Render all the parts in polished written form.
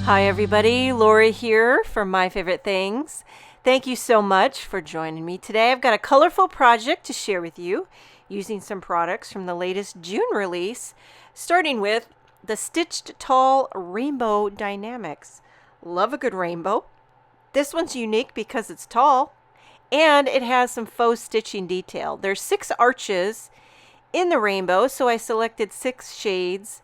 Hi everybody, Lori here from My Favorite Things. Thank you so much for joining me today. I've got a colorful project to share with you using some products from the latest June release, starting with the Stitched Tall Rainbow Dynamics. Love a good rainbow. This one's unique because it's tall and it has some faux stitching detail. There's 6 arches in the rainbow, so I selected 6 shades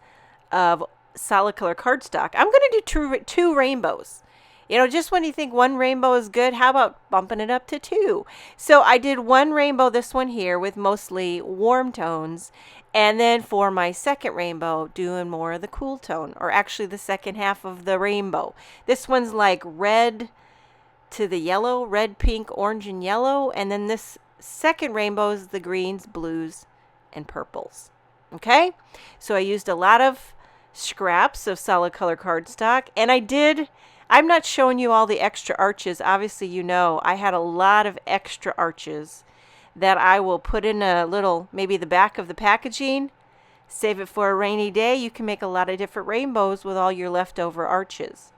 of solid color cardstock. I'm going to do two rainbows. Just when you think one rainbow is good, how about bumping it up to 2? So I did one rainbow, this one here, with mostly warm tones. And then for my second rainbow, doing more of the cool tone, or actually the second half of the rainbow. This one's like red to the yellow, red, pink, orange, and yellow. And then this second rainbow is the greens, blues, and purples. Okay? So I used a lot of scraps of solid color cardstock, and I'm not showing you all the extra arches. Obviously, I had a lot of extra arches that I will put in a little, maybe the back of the packaging, save it for a rainy day. You can make a lot of different rainbows with all your leftover arches.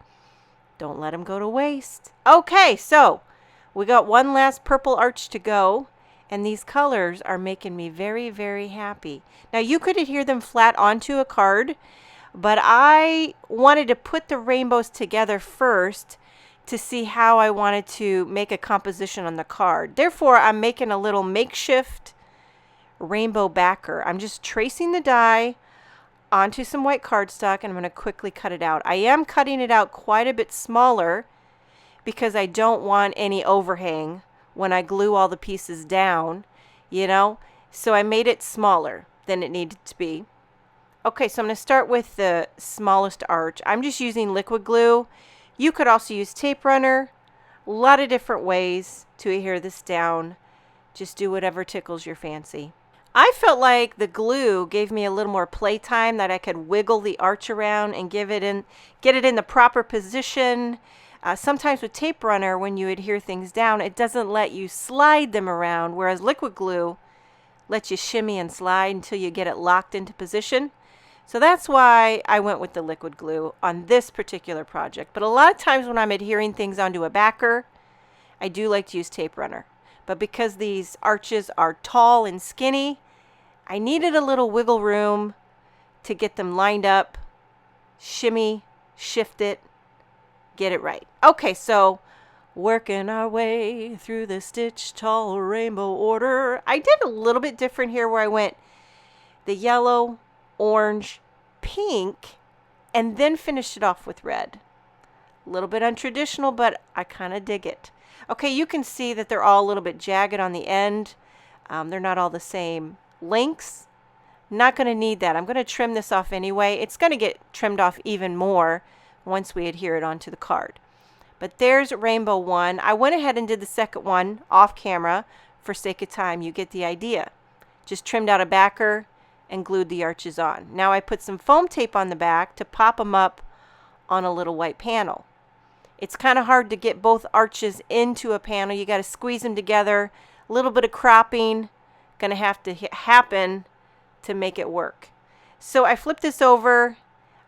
Don't let them go to waste. Okay, so we got one last purple arch to go, and these colors are making me very, very happy. Now, you could adhere them flat onto a card, but I wanted to put the rainbows together first to see how I wanted to make a composition on the card. Therefore, I'm making a little makeshift rainbow backer. I'm just tracing the die onto some white cardstock, and I'm going to quickly cut it out. I am cutting it out quite a bit smaller because I don't want any overhang when I glue all the pieces down, So I made it smaller than it needed to be. Okay, so I'm going to start with the smallest arch. I'm just using liquid glue. You could also use tape runner. A lot of different ways to adhere this down. Just do whatever tickles your fancy. I felt like the glue gave me a little more playtime, that I could wiggle the arch around and get it in the proper position. Sometimes with tape runner, when you adhere things down, it doesn't let you slide them around, whereas liquid glue lets you shimmy and slide until you get it locked into position. So that's why I went with the liquid glue on this particular project. But a lot of times when I'm adhering things onto a backer, I do like to use tape runner. But because these arches are tall and skinny, I needed a little wiggle room to get them lined up, shimmy, shift it, get it right. Okay, so working our way through the Stitched Tall Rainbow order. I did a little bit different here where I went the yellow, orange, pink, and then finished it off with red. A little bit untraditional, but I kind of dig it. Okay, you can see that they're all a little bit jagged on the end. They're not all the same lengths. Not going to need that. I'm going to trim this off anyway. It's going to get trimmed off even more once we adhere it onto the card. But there's rainbow 1. I went ahead and did the second one off camera for sake of time. You get the idea. Just trimmed out a backer and glued the arches on. Now I put some foam tape on the back to pop them up on a little white panel. It's kind of hard to get both arches into a panel. You got to squeeze them together. A little bit of cropping going to have to happen to make it work. So I flip this over.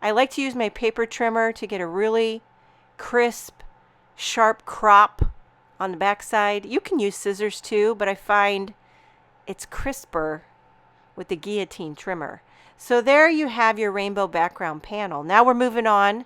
I like to use my paper trimmer to get a really crisp, sharp crop on the back side. You can use scissors too, but I find it's crisper with the guillotine trimmer. So there you have your rainbow background panel. Now we're moving on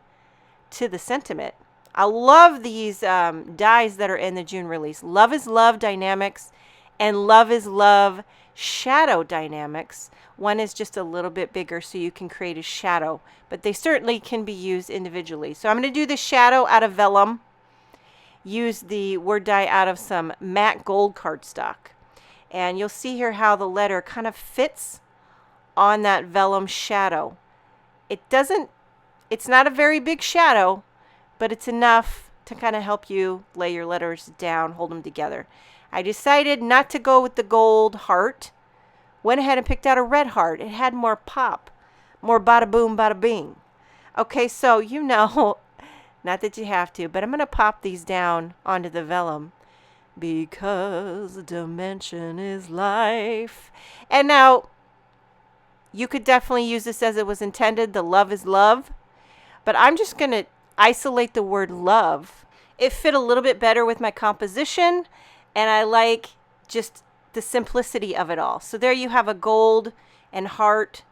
to the sentiment. I love these dies that are in the June release. Love is Love Dynamics and Love is Love Shadow Dynamics. One is just a little bit bigger so you can create a shadow, but they certainly can be used individually. So I'm going to do the shadow out of vellum. Use the word die out of some matte gold cardstock. And you'll see here how the letter kind of fits on that vellum shadow. It's not a very big shadow, but it's enough to kind of help you lay your letters down, hold them together. I decided not to go with the gold heart. Went ahead and picked out a red heart. It had more pop, more bada boom, bada bing. Okay, so not that you have to, but I'm going to pop these down onto the vellum because dimension is life. And now you could definitely use this as it was intended, the love is love. But I'm just going to isolate the word love. It fit a little bit better with my composition, and I like just the simplicity of it all. So there you have a gold and heart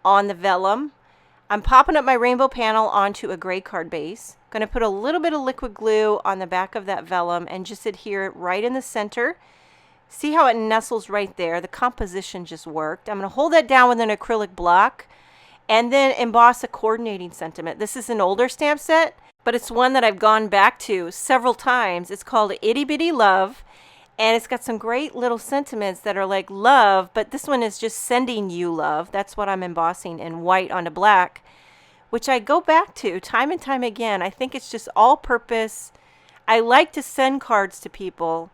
on the vellum. I'm popping up my rainbow panel onto a gray card base. Going to put a little bit of liquid glue on the back of that vellum and just adhere it right in the center. See how it nestles right there? The composition just worked. I'm going to hold that down with an acrylic block and then emboss a coordinating sentiment. This is an older stamp set, but it's one that I've gone back to several times. It's called Itty Bitty Love, and it's got some great little sentiments that are like love, but this one is just sending you love. That's what I'm embossing in white onto black, which I go back to time and time again. I think it's just all purpose. I like to send cards to people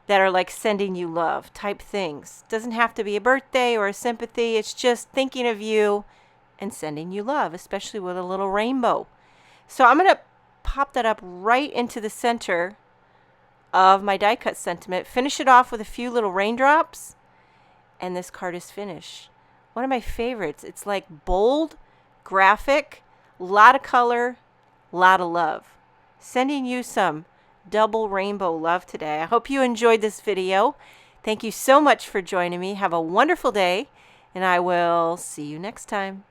that are like sending you love type things. Doesn't have to be a birthday or a sympathy. It's just thinking of you and sending you love, especially with a little rainbow. So I'm going to pop that up right into the center of my die cut sentiment, finish it off with a few little raindrops, and this card is finished. One of my favorites. It's like bold, graphic, lot of color, lot of love. Sending you some double rainbow love today. I hope you enjoyed this video. Thank you so much for joining me. Have a wonderful day, and I will see you next time.